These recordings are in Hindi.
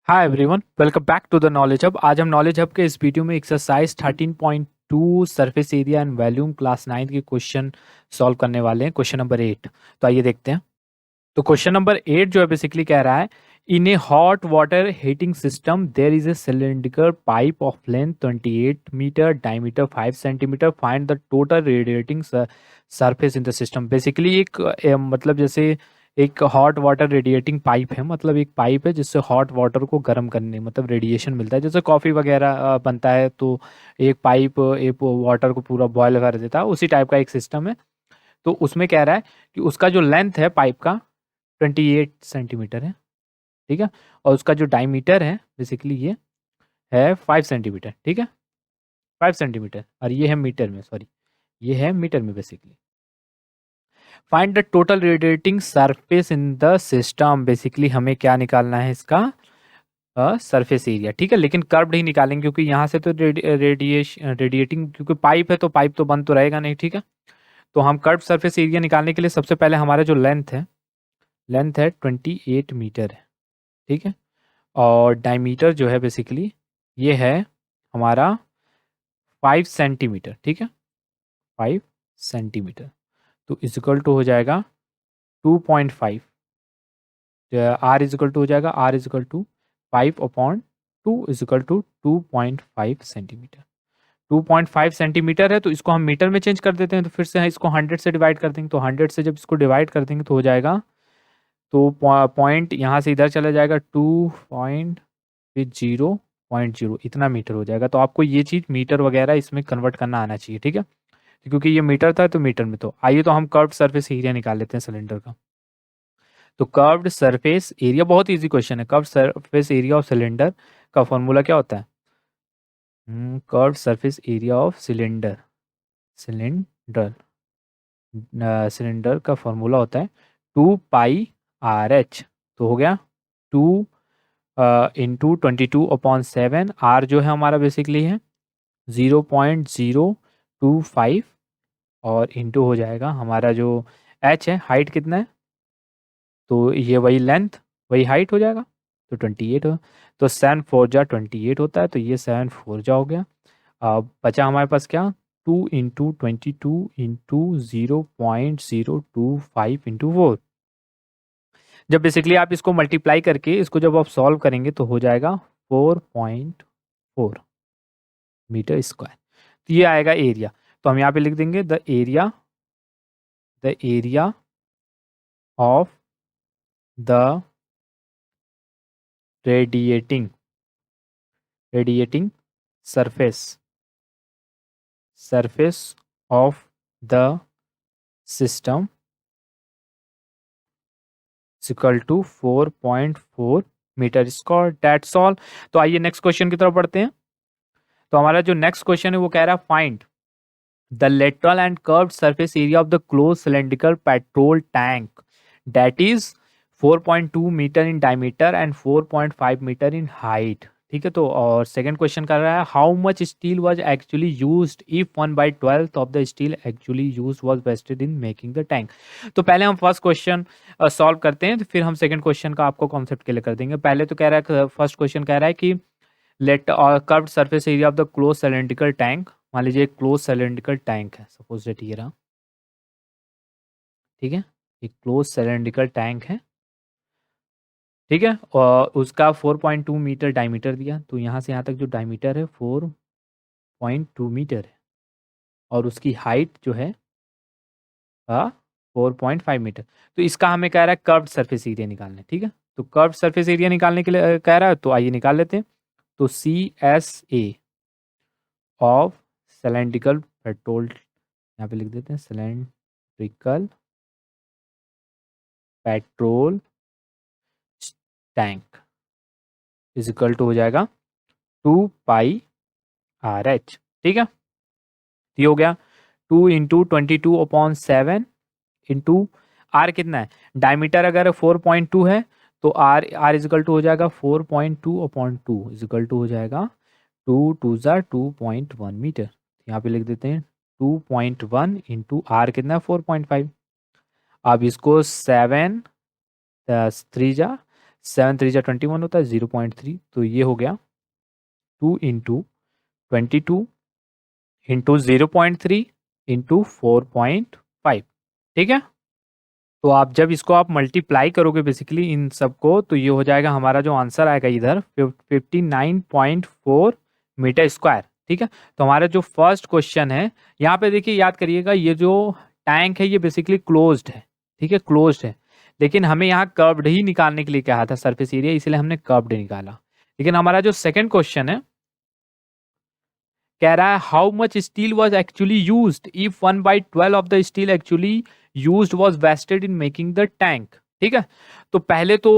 Hi everyone, welcome back to the knowledge hub. आज हम नॉलेज हब के इस वीडियो में exercise 13.2 surface area and volume class 9 के क्वेश्चन सॉल्व करने वाले हैं। क्वेश्चन नंबर 8, तो आइए देखते हैं। तो क्वेश्चन नंबर 8 जो है बेसिकली कह रहा है, in a hot water heating system there is a cylindrical pipe of length 28 metre, diameter 5 centimetre, find the total radiating surface in the system. Basically एक मतलब जैसे एक हॉट वाटर रेडिएटिंग पाइप है, मतलब एक पाइप है जिससे हॉट वाटर को गर्म करने मतलब रेडिएशन मिलता है। जैसे कॉफ़ी वगैरह बनता है तो एक पाइप एक वाटर को पूरा बॉयल कर देता है, उसी टाइप का एक सिस्टम है। तो उसमें कह रहा है कि उसका जो लेंथ है पाइप का 28 सेंटीमीटर है, ठीक है। और उसका जो डायमीटर है बेसिकली ये है 5 सेंटीमीटर, ठीक है, 5 सेंटीमीटर। और ये है मीटर में, सॉरी, ये है मीटर में basically. Find the total radiating surface in the system. Basically हमें क्या निकालना है, इसका सरफेस एरिया, ठीक है। लेकिन कर्व्ड ही निकालेंगे क्योंकि यहाँ से तो रेडिएटिंग, क्योंकि पाइप है तो पाइप तो बंद तो रहेगा नहीं, ठीक है। तो हम कर्व सरफेस एरिया निकालने के लिए सबसे पहले हमारा जो लेंथ है 28 मीटर है, ठीक है। और डायमीटर जो है बेसिकली ये है हमारा 5 सेंटीमीटर, ठीक है, 5 सेंटीमीटर। तो इजिकल टू हो जाएगा 2.5, आर इजिकल टू हो जाएगा R is equal to 5/2 is equal to 2.5 centimetre. 2.5 centimetre है तो इसको हम मीटर में चेंज कर देते हैं, तो फिर से इसको 100 से डिवाइड कर देंगे। तो 100 से जब इसको डिवाइड कर देंगे तो हो जाएगा, तो पॉइंट यहाँ से इधर चला जाएगा 2.0 इतना मीटर हो जाएगा। तो आपको ये चीज़ मीटर वगैरह इसमें कन्वर्ट करना आना चाहिए, ठीक है। क्योंकि ये मीटर था तो मीटर में, तो आइए तो हम कर्व्ड सरफेस एरिया निकाल लेते हैं सिलेंडर का। तो कर्व्ड सरफेस एरिया बहुत इजी क्वेश्चन है। Curved surface area of cylinder का फॉर्मूला क्या होता है? Curved surface area of cylinder cylinder cylinder का फॉर्मूला होता है 2πRH। तो हो गया 2 इंटू 22/7। आर जो है हमारा बेसिकली है 0.025, और इंटू हो जाएगा हमारा जो एच है, हाइट कितना है, तो ये वही लेंथ वही हाइट हो जाएगा, तो 28 हो। तो 7×4 = 28 होता है, तो ये 7×4 हो गया। अब बचा हमारे पास क्या, 2 × 22 × 0.025 × 4। जब बेसिकली आप इसको मल्टीप्लाई करके इसको जब आप सॉल्व करेंगे तो हो जाएगा 4.4 मीटर स्क्वायर। तो ये आएगा एरिया। तो हम यहाँ पे लिख देंगे the area of the radiating surface of the system equal to 4.4 metre square. That's all. तो आइए नेक्स्ट क्वेश्चन की तरफ बढ़ते हैं। तो हमारा जो नेक्स्ट क्वेश्चन है वो कह रहा है, find the lateral and curved surface area of the close cylindrical petrol tank that is 4.2 metre in diameter and 4.5 metre in height, ठीक है। तो और सेकंड क्वेश्चन कर रहा है, how much steel was actually used if 1/12 of the steel actually used was wasted in making the tank. तो पहले हम फर्स्ट क्वेश्चन सॉल्व करते हैं, तो फिर हम सेकंड क्वेश्चन का आपको कॉन्सेप्ट क्लियर कर देंगे। पहले तो कह रहा है, फर्स्ट क्वेश्चन कह रहा है कि let curved surface area of the close cylindrical tank. मान लीजिए एक क्लोज सिलेंड्रिकल टैंक है, सपोज दैट ये रहा, ठीक है, एक क्लोज सिलेंड्रिकल टैंक है, ठीक है। और उसका 4.2 मीटर डायमीटर दिया, तो यहाँ से यहाँ तक जो डायमीटर है 4.2 मीटर है, और उसकी हाइट जो है 4.5 मीटर। तो इसका हमें कह रहा है कर्व्ड सरफेस एरिया निकालना है, ठीक है। तो कर्व्ड सरफेस एरिया निकालने के लिए कह रहा है, तो आइए निकाल लेते हैं। तो CSA ऑफ सिलेंड्रिकल पेट्रोल, यहाँ पे लिख देते हैं cylindrical petrol tank is equal to हो जाएगा 2πRH, ठीक है। ये हो गया 2 इंटू 22/7 इंटू आर कितना है, डायमीटर अगर 4.2 है तो आर इजिकल टू हो जाएगा 4.2/2 इजिकल टू हो जाएगा 2×2 = 2.1 मीटर। यहाँ पे लिख देते हैं 2.1 इंटू आर कितना है 4.5। अब इसको 7 3 जा 7 3 21 होता है 0.3, तो ये हो गया 2 इंटू 22 इंटू 0.3 इंटू 4.5, ठीक है। तो आप जब इसको आप मल्टीप्लाई करोगे बेसिकली इन सबको, तो ये हो जाएगा हमारा जो आंसर आएगा इधर 59.4 मीटर स्क्वायर, ठीक है। तो हमारा जो फर्स्ट क्वेश्चन है यहाँ पे देखिए, याद करिएगा ये जो टैंक है ये बेसिकली क्लोज्ड है, ठीक है, क्लोज्ड है। लेकिन हमें यहाँ कर्व्ड ही निकालने के लिए कहा था सरफेस एरिया, इसलिए हमने कर्व्ड निकाला। लेकिन हमारा जो सेकंड क्वेश्चन है कह रहा है how much steel was actually used if 1/12 of the steel actually used was wasted in making the tank, ठीक है। तो पहले तो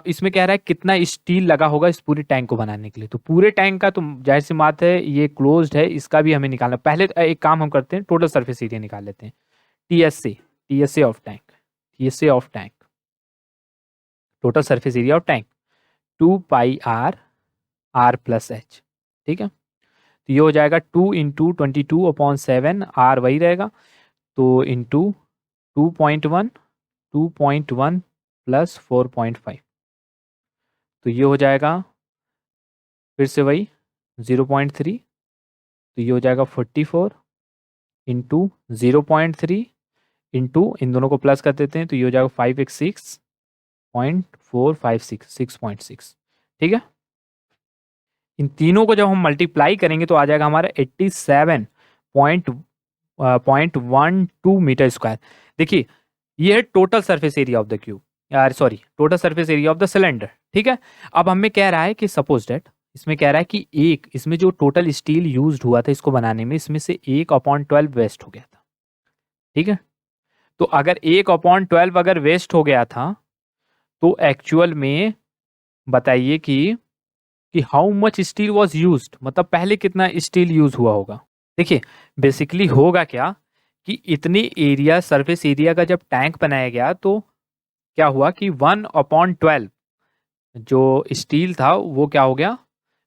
इसमें कह रहा है कितना स्टील लगा होगा इस पूरे टैंक को बनाने के लिए। तो पूरे टैंक का तो जाहिर सी बात है ये क्लोज्ड है, इसका भी हमें निकालना। पहले एक काम हम करते हैं, टोटल सरफेस एरिया निकाल लेते हैं, TSA of tank, TSA of tank, total surface area of tank 2 pi R plus H, ठीक है। तो ये हो जाएगा 2 इंटू 22/7, आर वही रहेगा, तो इंटू 2.1 प्लस 4.5, तो ये हो जाएगा फिर से वही 0.3, तो ये हो जाएगा 44 इंटू 0.3 इंटू इन दोनों को प्लस कर देते हैं, तो ये हो जाएगा 5x6.456 6.6, ठीक है। इन तीनों को जब हम मल्टीप्लाई करेंगे तो आ जाएगा हमारा 87.12 मीटर स्क्वायर। देखिए ये है total surface area of the cube, sorry total surface area of the cylinder, ठीक है। अब हमें कह रहा है कि सपोज डेट, इसमें कह रहा है कि एक इसमें जो टोटल स्टील यूज्ड हुआ था इसको बनाने में, इसमें से 1/12 वेस्ट हो गया था, ठीक है। तो अगर 1/12 अगर वेस्ट हो गया था तो एक्चुअल में बताइए कि how much steel was used, मतलब पहले कितना स्टील यूज हुआ होगा। देखिए बेसिकली होगा क्या कि इतनी एरिया, सरफेस एरिया का जब टैंक बनाया गया तो क्या हुआ कि 1/12 जो स्टील था वो क्या हो गया,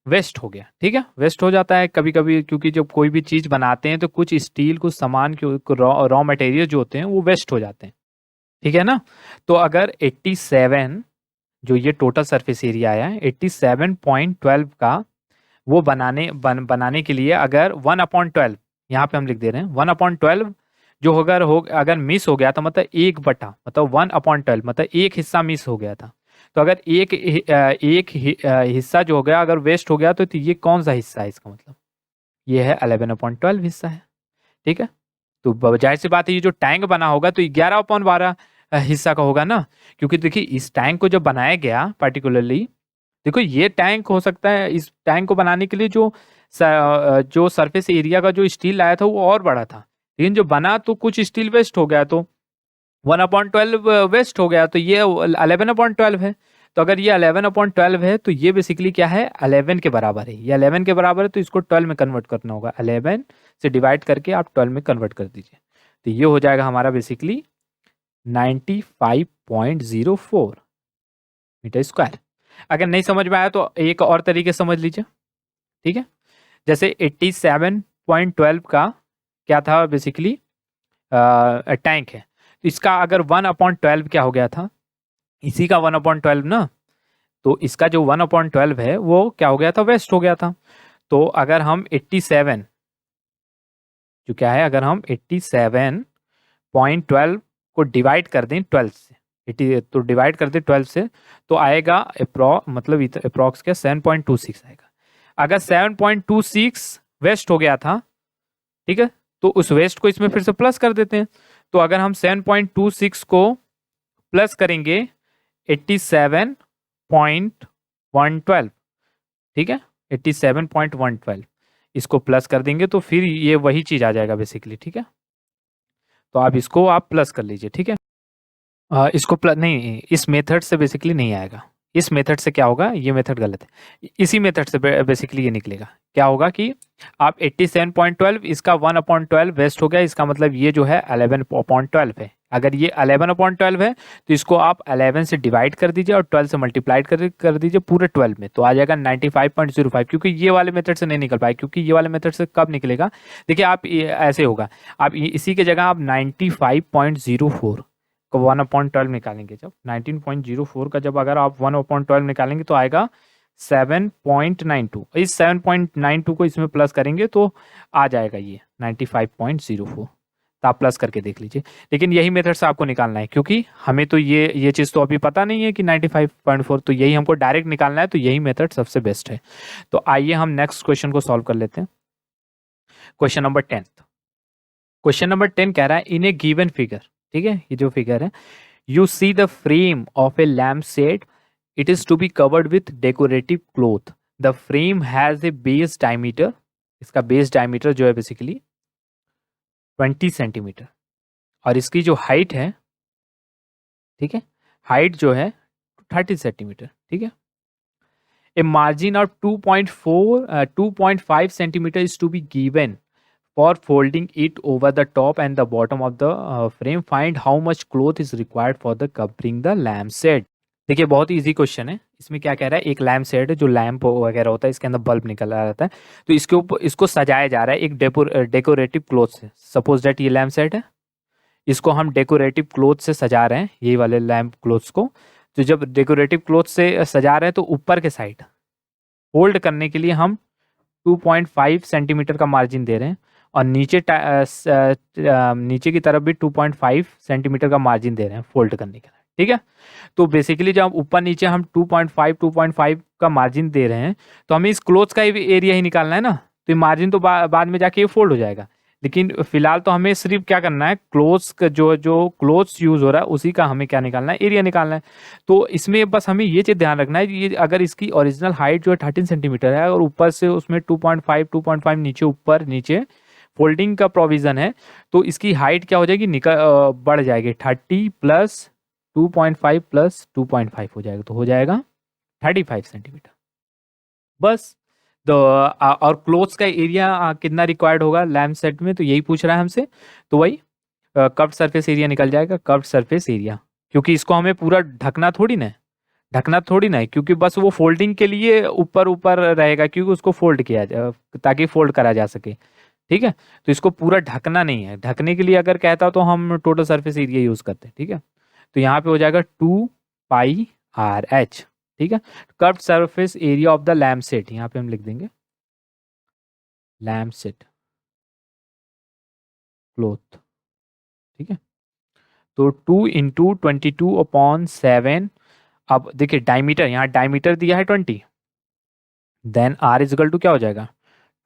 वेस्ट हो गया, ठीक है। वेस्ट हो जाता है कभी कभी, क्योंकि जब कोई भी चीज बनाते हैं तो कुछ स्टील, कुछ सामान के रॉ मटेरियल जो होते हैं वो वेस्ट हो जाते हैं, ठीक है ना। तो अगर 87 जो ये टोटल सरफेस एरिया आया है 87.12 का वो बनाने के लिए अगर 1/12 यहाँ पे हम लिख दे रहे हैं 1/12 जो अगर मिस हो गया था, मतलब 1/, मतलब 1/12 मतलब एक हिस्सा मिस हो गया था। तो अगर एक हिस्सा जो हो गया अगर वेस्ट हो गया तो ये कौन सा हिस्सा है, इसका मतलब ये है 11/12 हिस्सा है, ठीक है। तो जाहिर सी बात है ये जो टैंक बना होगा तो 11/12 हिस्सा का होगा ना, क्योंकि देखिए इस टैंक को जब बनाया गया पर्टिकुलरली, देखो ये टैंक हो सकता है, इस टैंक को बनाने के लिए जो सरफेस एरिया का जो स्टील लाया था वो और बड़ा था, लेकिन जो बना तो कुछ स्टील वेस्ट हो गया, तो 1/12 वेस्ट हो गया, तो ये 11/12 है। तो अगर ये 11/12 है तो ये बेसिकली क्या है, 11 के बराबर है। ये 11 के बराबर है तो इसको 12 में कन्वर्ट करना होगा, 11 से डिवाइड करके आप 12 में कन्वर्ट कर दीजिए, तो ये हो जाएगा हमारा बेसिकली 95.04 मीटर स्क्वायर। अगर नहीं समझ में आया तो एक और तरीके समझ लीजिए, ठीक है। जैसे 87.12 का क्या था बेसिकली टैंक है, तो इसका अगर 1/12 क्या हो गया था, इसी का 1/12 ना, तो इसका जो 1/12 है वो क्या हो गया था, वेस्ट हो गया था। तो अगर हम 87 जो क्या है, अगर हम 87.12 को डिवाइड कर दें 12 से, तो डिवाइड कर दें 12 से तो आएगा मतलब अप्रॉक्स क्या 7.26 आएगा। अगर 7.26 वेस्ट हो गया था, ठीक है, तो उस वेस्ट को इसमें फिर से प्लस कर देते हैं। तो अगर हम 7.26 को प्लस करेंगे 87.112, ठीक है, 87.112 इसको प्लस कर देंगे तो फिर ये वही चीज आ जाएगा बेसिकली, ठीक है। तो आप इसको आप प्लस कर लीजिए, ठीक है। इसको प्लस नहीं, इस मेथड से बेसिकली नहीं आएगा, इस मेथड से क्या होगा, ये मेथड गलत है, इसी मेथड से बेसिकली ये निकलेगा। क्या होगा कि आप 87.12 इसका 1/12 वेस्ट हो गया, इसका मतलब ये जो है 11/12 है। अगर ये 11/12 है तो इसको आप 11 से डिवाइड कर दीजिए और 12 से मल्टीप्लाइड कर दीजिए पूरे 12 में, तो आ जाएगा 95.05। क्योंकि ये वाले मेथड से नहीं निकल पाए, क्योंकि ये वाले मेथड से कब निकलेगा, देखिए आप ऐसे होगा, आप इसी के जगह आप 95.04 1/12 निकालेंगे जब 19.04 का जब अगर आप 1/12 निकालेंगे तो आएगा 7.92। इस 7.92 को इसमें प्लस करेंगे तो आ जाएगा ये 95.04। तो आप प्लस करके देख लीजिए, लेकिन यही मेथड से आपको निकालना है क्योंकि हमें तो ये चीज़ तो अभी पता नहीं है कि 95.4, तो यही हमको डायरेक्ट निकालना है, तो यही मेथड सबसे बेस्ट है। तो आइए हम नेक्स्ट क्वेश्चन को सॉल्व कर लेते हैं। Question number 10। क्वेश्चन नंबर 10 कह रहा है इन ए गिवन फिगर, ठीक है, ये जो फिगर है, you see the frame of a lamp set, it is to be covered with decorative cloth, the frame has a base diameter, इसका बेस डायमीटर जो है बेसिकली 20 सेंटीमीटर, और इसकी जो हाइट है, ठीक है, हाइट जो है 30 सेंटीमीटर, ठीक है। A margin of 2.5 centimetre is to be given for folding it over the top and the bottom of the frame. Find how much cloth is required for the covering the lamp set. देखिए बहुत इजी क्वेश्चन है। इसमें क्या कह रहा है, एक लैम्प सेट है जो लैम्प वगैरह होता है, इसके अंदर बल्ब निकल रहा रहता है, तो इसके ऊपर इसको सजाया जा रहा है एक डेकोरेटिव क्लॉथ से। सपोज दैट ये लैम्प सेट है, इसको हम डेकोरेटिव क्लॉथ से सजा रहे हैं, ये वाले लैम्प क्लॉथ्स को। तो जब डेकोरेटिव क्लॉथ से सजा रहे हैं तो ऊपर के साइड होल्ड करने के लिए हम 2.5 सेंटीमीटर का मार्जिन दे रहे हैं, और नीचे की तरफ भी 2.5 सेंटीमीटर का मार्जिन दे रहे हैं फोल्ड करने के लिए, ठीक है। तो बेसिकली जब ऊपर नीचे हम 2.5 का मार्जिन दे रहे हैं, तो हमें इस क्लोथ का एरिया ही निकालना है ना, तो ये मार्जिन तो बाद में जाके ये फोल्ड हो जाएगा, लेकिन फिलहाल तो हमें सिर्फ क्या करना है, क्लोथ्स का जो क्लोथ्स यूज हो रहा है उसी का हमें क्या निकालना है, एरिया निकालना है। तो इसमें बस हमें ये चीज़ ध्यान रखना है, ये अगर इसकी ओरिजिनल हाइट जो है 13 सेंटीमीटर है और ऊपर से उसमें 2.5 नीचे ऊपर नीचे फोल्डिंग का प्रोविजन है, तो इसकी हाइट क्या हो जाएगी, बढ़ जाएगी, 30 प्लस 2.5 प्लस 2.5 हो जाएगा, तो हो जाएगा 35 सेंटीमीटर बस। तो और क्लोथ्स का एरिया कितना रिक्वायर्ड होगा लैम्प सेट में, तो यही पूछ रहा है हमसे, तो वही कर्व्ड सरफेस एरिया निकल जाएगा, कर्व्ड सरफेस एरिया, क्योंकि इसको हमें पूरा ढकना थोड़ी ना है, क्योंकि बस वो फोल्डिंग के लिए ऊपर ऊपर रहेगा, क्योंकि उसको फोल्ड किया जाए ताकि फोल्ड करा जा सके, ठीक है। तो इसको पूरा ढकना नहीं है, ढकने के लिए अगर कहता तो हम टोटल सरफेस एरिया यूज करते हैं, ठीक है। तो यहाँ पे हो जाएगा 2πRH, ठीक है। Curved surface area of the lamp set, यहाँ पे हम लिख देंगे लैम्प सेट क्लॉथ, ठीक है। तो 2 इंटू 22/7, अब देखिए डायमीटर, यहाँ डायमीटर दिया है 20, then R is equal to क्या हो जाएगा,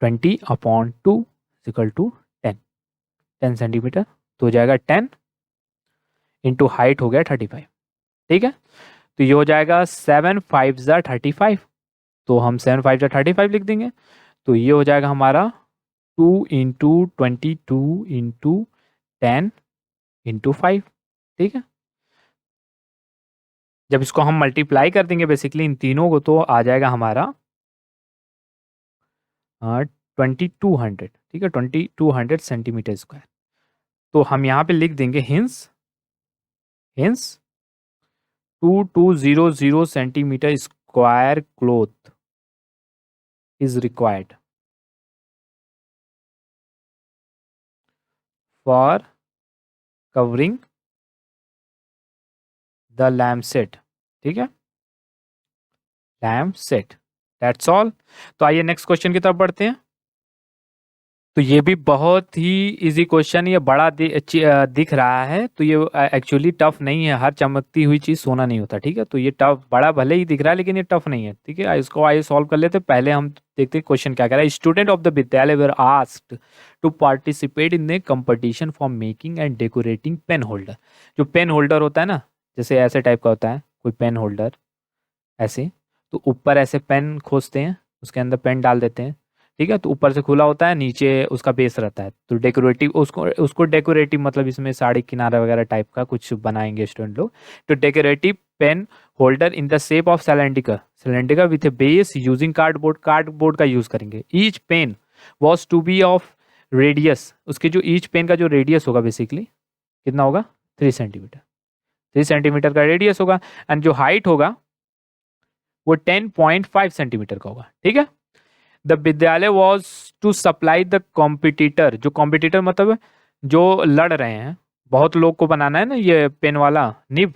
20/2 इक्वल टू 10 सेंटीमीटर, तो हो जाएगा 10 इंटू हाइट हो गया 35, ठीक है। तो ये हो जाएगा 7 5 ज़ा 35, तो हम 7 5 ज़ा 35 लिख देंगे, तो ये हो जाएगा हमारा 2 इंटू 22 इंटू 10 इंटू 5, ठीक है। जब इसको हम मल्टीप्लाई कर देंगे बेसिकली इन तीनों को, तो आ जाएगा हमारा 2200, ठीक है, 2200 सेंटीमीटर स्क्वायर। तो हम यहाँ पे लिख देंगे hints 2200 centimetre square cloth is required for covering the lamp set, ठीक है, लैम्प सेट, दैट्स ऑल। तो आइए नेक्स्ट क्वेश्चन की तरफ बढ़ते हैं। तो ये भी बहुत ही इजी क्वेश्चन, ये बड़ा दिख रहा है, तो ये एक्चुअली टफ नहीं है, हर चमकती हुई चीज़ सोना नहीं होता, ठीक है। तो ये टफ बड़ा भले ही दिख रहा है लेकिन ये टफ नहीं है, ठीक है। इसको आइए सॉल्व कर लेते हैं। पहले हम देखते हैं क्वेश्चन क्या कह रहा है। स्टूडेंट ऑफ द विद्यालय were asked to participate in a competition for making and decorating pen holder. जो पेन होल्डर होता है ना, जैसे ऐसे टाइप का होता है कोई पेन होल्डर ऐसे, तो ऊपर ऐसे पेन खोसते हैं, उसके अंदर पेन डाल देते हैं, ठीक है। तो ऊपर से खुला होता है, नीचे उसका बेस रहता है, तो डेकोरेटिव उसको डेकोरेटिव मतलब इसमें साड़ी किनारा वगैरह टाइप का कुछ बनाएंगे स्टूडेंट लोग। तो decorative pen holder in the shape of cylinder with a base using cardboard का यूज करेंगे। Each pen was to be of radius, उसके जो ईच पेन का जो रेडियस होगा बेसिकली कितना होगा, 3 सेंटीमीटर, 3 सेंटीमीटर का रेडियस होगा, एंड जो हाइट होगा वो 10.5 सेंटीमीटर का होगा, ठीक है। द विद्यालय was to supply the competitor, जो कॉम्पिटिटर मतलब जो लड़ रहे हैं, बहुत लोग को बनाना है ना ये पेन वाला निब,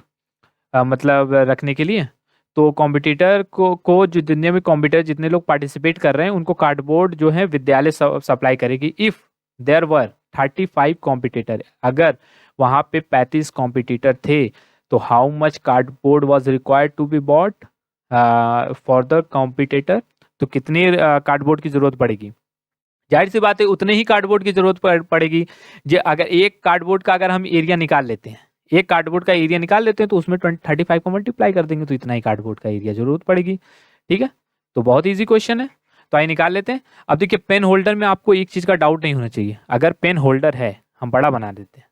मतलब रखने के लिए। तो कॉम्पिटिटर को जो दुनिया में कॉम्पिटिटर जितने लोग पार्टिसिपेट कर रहे हैं उनको कार्डबोर्ड जो है विद्यालय सप्लाई करेगी। इफ देयर वर 35 कॉम्पिटिटर, अगर वहाँ पे 35 कॉम्पिटिटर थे तो how much cardboard was required to be bought for the competitor, तो कितनी कार्डबोर्ड की जरूरत पड़ेगी। जाहिर सी बात है उतने ही कार्डबोर्ड की जरूरत पड़ेगी। जो अगर एक कार्डबोर्ड का अगर हम एरिया निकाल लेते हैं, एक कार्डबोर्ड का एरिया निकाल लेते हैं तो उसमें 35 को मल्टीप्लाई कर देंगे तो इतना ही कार्डबोर्ड का एरिया जरूरत पड़ेगी। ठीक है, तो बहुत ईजी क्वेश्चन है, तो आइए निकाल लेते हैं। अब देखिए पेन होल्डर में आपको एक चीज का डाउट नहीं होना चाहिए। अगर पेन होल्डर है, हम बड़ा बना देते हैं,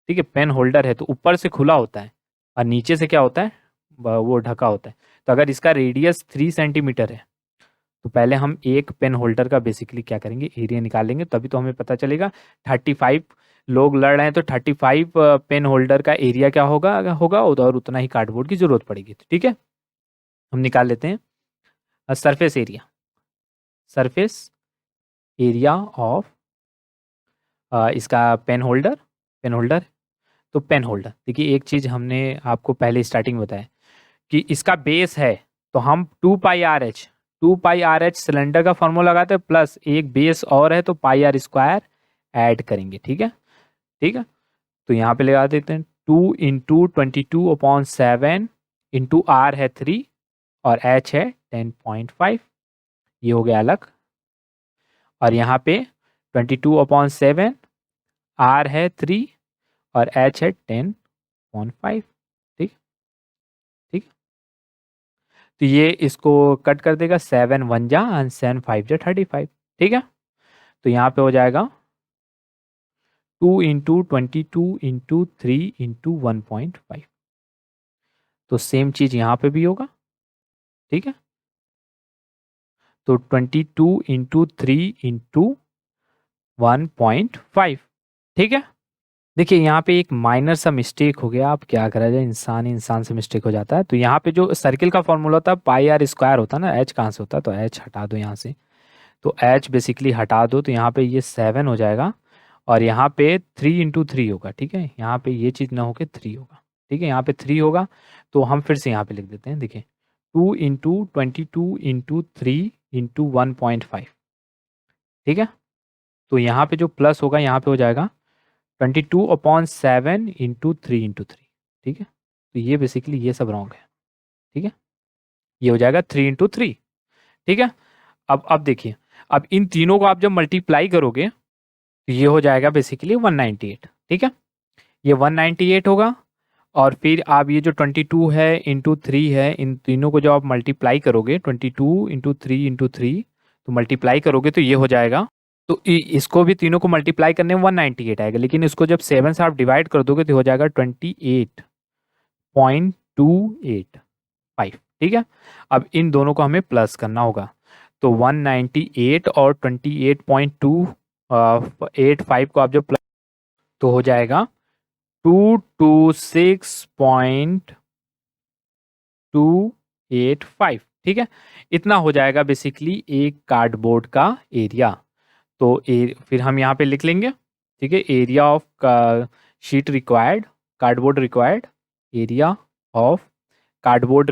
ठीक है, पेन होल्डर है तो ऊपर से खुला होता है और नीचे से क्या होता है, वो ढका होता है। तो अगर इसका रेडियस 3 सेंटीमीटर है तो पहले हम एक पेन होल्डर का बेसिकली क्या करेंगे, एरिया निकालेंगे, तभी तो हमें पता चलेगा। 35 लोग लड़ रहे हैं तो 35 पेन होल्डर का एरिया क्या होगा होगा और उतना ही कार्डबोर्ड की जरूरत पड़ेगी। तो ठीक है, हम निकाल लेते हैं surface area. Surface area of इसका पेन होल्डर। तो पेन होल्डर, देखिए एक चीज हमने आपको पहले स्टार्टिंग बताया कि इसका बेस है, तो हम 2 पाई आर एच सिलेंडर का फॉर्मूला लगाते हैं, प्लस एक बेस और है तो पाई आर स्क्वायर ऐड करेंगे। ठीक है, ठीक है, तो यहाँ पे लगा देते हैं 2 × 22/7 इंटू आर है 3 और एच है 10.5, ये हो गया अलग। और यहाँ पे 22/7 आर है 3 और एच है 10.5। ठीक, ठीक, तो ये इसको कट कर देगा, 7 1 जा और 7 5 जा 35। ठीक है, तो यहाँ पे हो जाएगा 2 × 22 × 3 × 1.5। तो सेम चीज यहाँ पे भी होगा। ठीक है, तो 22 × 3 × 1.5। ठीक है, देखिए यहाँ पे एक माइनर सा मिस्टेक हो गया। आप क्या करा जाए, इंसान ही इंसान से मिस्टेक हो जाता है। तो यहाँ पे जो सर्किल का फॉर्मूला होता है पाई आर स्क्वायर होता है ना, एच कहाँ से होता है, तो एच हटा दो यहाँ से, तो एच बेसिकली हटा दो, तो यहाँ पे ये 7 हो जाएगा और यहाँ पे 3 × 3 होगा। ठीक है, यहाँ पे ये चीज़ ना होके 3 होगा। ठीक है, यहाँ पे 3 होगा, तो हम फिर से यहाँ पे लिख देते हैं। देखिए 2 × 22 × 3 × 1.5। ठीक है, तो यहाँ पे जो प्लस होगा यहाँ पे हो जाएगा 22/7 × 3 × 3। ठीक है, तो ये बेसिकली ये सब रॉन्ग है। ठीक है, ये हो जाएगा 3 × 3। ठीक है, अब देखिए, अब इन तीनों को आप जब मल्टीप्लाई करोगे तो ये हो जाएगा बेसिकली 198। ठीक है, ये 198 होगा और फिर आप ये जो 22 है इंटू 3 है, इन तीनों को जब आप मल्टीप्लाई करोगे 22 × 3 × 3 तो मल्टीप्लाई करोगे तो ये हो जाएगा। तो इसको भी तीनों को मल्टीप्लाई करने में 198 आएगा, लेकिन इसको जब 7 से आप डिवाइड कर दोगे तो हो जाएगा 28.285। ठीक है, अब इन दोनों को हमें प्लस करना होगा, तो 198 और 28.285 को आप जब प्लस तो हो जाएगा 226.285। ठीक है, इतना हो जाएगा बेसिकली एक कार्डबोर्ड का एरिया। तो फिर हम यहाँ पे लिख लेंगे। ठीक है, area of sheet required, cardboard required, area of cardboard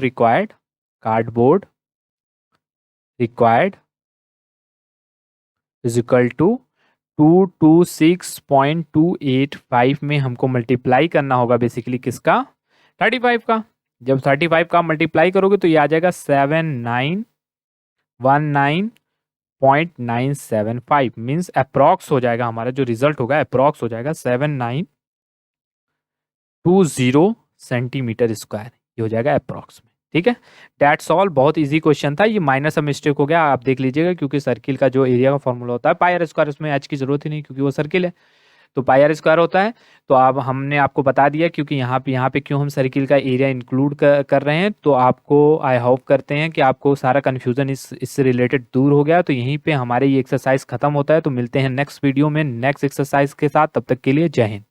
required is equal to 226.285 में हमको मल्टीप्लाई करना होगा बेसिकली किसका, 35 का। जब 35 का मल्टीप्लाई करोगे तो ये आ जाएगा 7919.975, मीन्स अप्रॉक्स हो जाएगा हमारा जो रिजल्ट होगा, अप्रॉक्स हो जाएगा 7920 सेंटीमीटर स्क्वायर, ये हो जाएगा अप्रॉक्स में। ठीक है, दैट्स ऑल, बहुत इजी क्वेश्चन था। ये माइनर सा मिस्टेक हो गया, आप देख लीजिएगा, क्योंकि सर्किल का जो एरिया का फॉर्मूला होता है पाई आर स्क्वायर, उसमें एच की जरूरत ही नहीं क्योंकि वो सर्किल है, तो पाई आर स्क्वायर होता है। तो अब हमने आपको बता दिया, क्योंकि यहाँ पे क्यों हम सर्किल का एरिया इंक्लूड कर रहे हैं। तो आपको आई होप करते हैं कि आपको सारा कन्फ्यूजन इससे रिलेटेड दूर हो गया। तो यहीं पे हमारे ये एक्सरसाइज खत्म होता है, तो मिलते हैं नेक्स्ट वीडियो में नेक्स्ट एक्सरसाइज के साथ। तब तक के लिए जय हिंद।